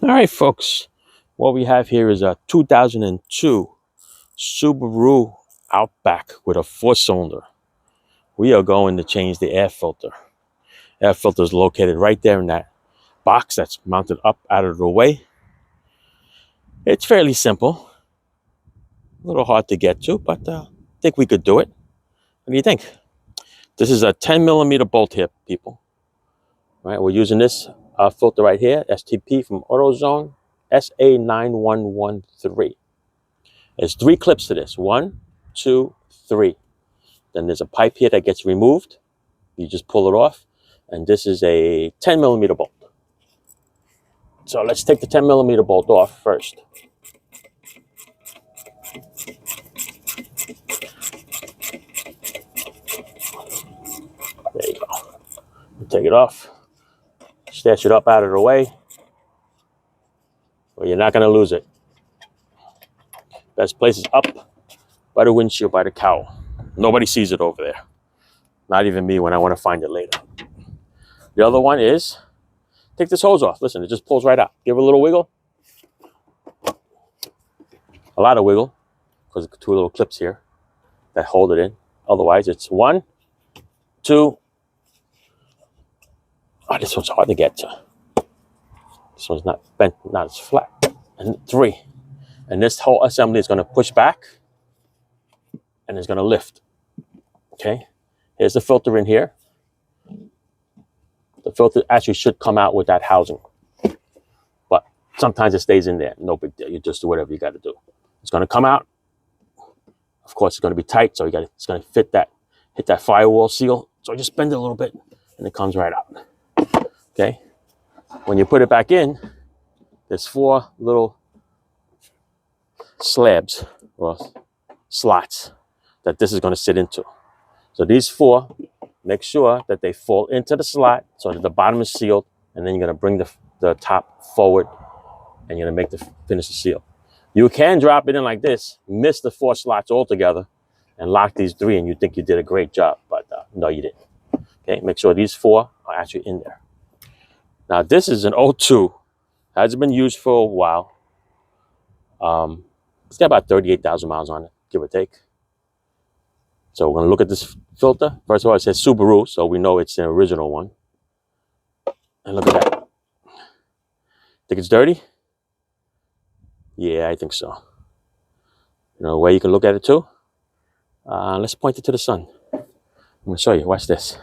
All right, folks. What we have here is a 2002 Subaru Outback with a four-cylinder. We are going to change the air filter. Air filter is located right there in that box that's mounted up out of the way. It's fairly simple, a little hard to get to, but I think we could do it. What do you think? This is a 10 millimeter bolt here, people. All right, we're using this filter right here, STP from AutoZone SA9113. There's 3 clips to this. 1, 2, 3. Then there's a pipe here that gets removed. You just pull it off. And this is a 10 millimeter bolt. So let's take the 10 millimeter bolt off first. There you go. Take it off. Stash it up out of the way, or you're not going to lose it. Best place is up by the windshield, by the cowl. Nobody sees it over there. Not even me when I want to find it later. The other one is, take this hose off. Listen, it just pulls right out. Give it a little wiggle. A lot of wiggle, because of 2 little clips here that hold it in. Otherwise, it's 1, 2. Oh, this one's hard to get to. This one's not bent, not as flat. And 3. And this whole assembly is going to push back and it's going to lift. Okay. Here's the filter in here. The filter actually should come out with that housing, but sometimes it stays in there. No big deal. You just do whatever you got to do. It's going to come out. Of course, it's going to be tight, so it's going to hit that firewall seal. So just bend it a little bit, and it comes right out. Okay. When you put it back in, there's 4 little slabs or slots that this is going to sit into. So these 4, make sure that they fall into the slot so that the bottom is sealed, and then you're going to bring the top forward and you're going to finish the seal. You can drop it in like this, miss the 4 slots altogether, and lock these 3, and you think you did a great job, but no, you didn't. Okay, make sure these 4 are actually in there. Now this is an 02, hasn't been used for a while. It's got about 38,000 miles on it, give or take. So we're going to look at this filter. First of all, it says Subaru, so we know it's the original one. And look at that. Think it's dirty? Yeah, I think so. You know, a way you can look at it too? Let's point it to the sun. I'm going to show you. Watch this.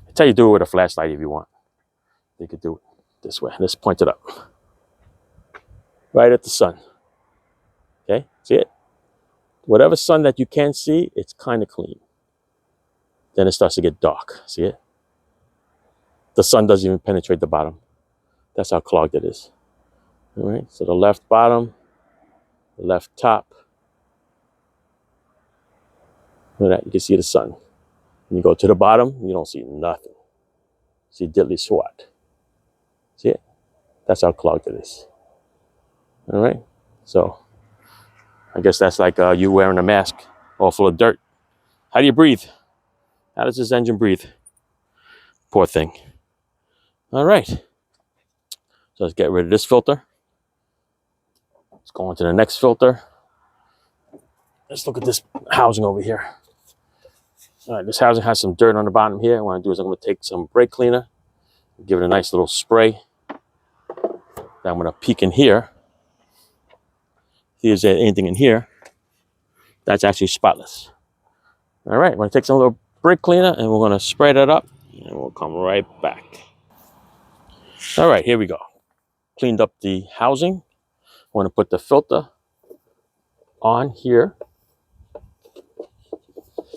I tell you, do it with a flashlight if you want. You could do it this way. Let's point it up. Right at the sun. Okay, see it? Whatever sun that you can't see, it's kind of clean. Then it starts to get dark. See it? The sun doesn't even penetrate the bottom. That's how clogged it is. All right, so the left bottom, the left top. Look at that, you can see the sun. When you go to the bottom, you don't see nothing. See diddly squat. See it? That's how clogged it is. All right, so I guess that's like you wearing a mask all full of dirt. How do you breathe? How does this engine breathe? Poor thing. All right. So let's get rid of this filter. Let's go on to the next filter. Let's look at this housing over here. All right, this housing has some dirt on the bottom here. What I'm going to do is I'm going to take some brake cleaner, give it a nice little spray. Then I'm going to peek in here. See if there's anything in here that's actually spotless. All right, I'm going to take some little brake cleaner and we're going to spray that up and we'll come right back. All right, here we go. Cleaned up the housing. I want to put the filter on here.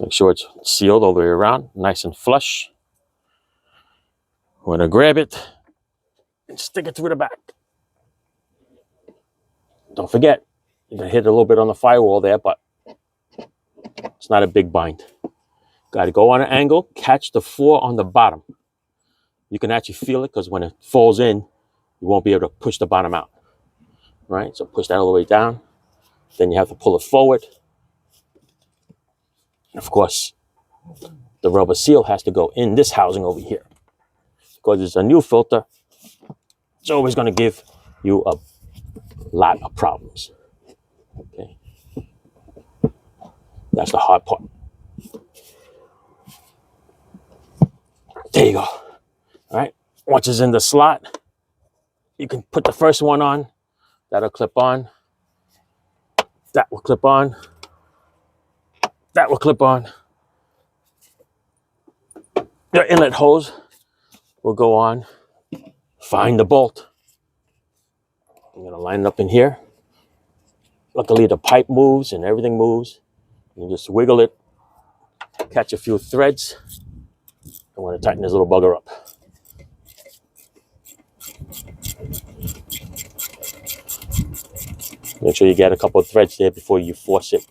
Make sure it's sealed all the way around, nice and flush. I'm going to grab it and stick it through the back. Don't forget, you're going to hit a little bit on the firewall there, but it's not a big bind. Got to go on an angle, catch the 4 on the bottom. You can actually feel it because when it falls in, you won't be able to push the bottom out. Right? So push that all the way down. Then you have to pull it forward. And of course, the rubber seal has to go in this housing over here. Because it's a new filter, it's always going to give you a lot of problems. Okay, that's the hard part. There you go. All right, once it's in the slot, you can put the first one on. That'll clip on. That will clip on. That will clip on. The inlet hose will go on. Find the bolt. I'm gonna line it up in here. Luckily, the pipe moves and everything moves. You just wiggle it, catch a few threads. I want to tighten this little bugger up. Make sure you get a couple of threads there before you force it.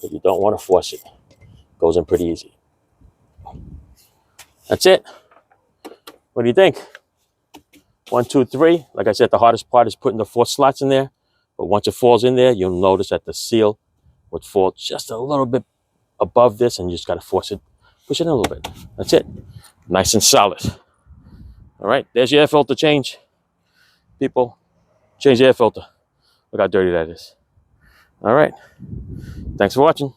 If you don't want to force it, it goes in pretty easy. That's it. What do you think? 1, 2, 3. Like I said, the hardest part is putting the 4 slots in there. But once it falls in there, you'll notice that the seal would fall just a little bit above this, and you just got to force it, push it in a little bit. That's it. Nice and solid. All right, there's your air filter change. People, change the air filter. Look how dirty that is. All right. Thanks for watching.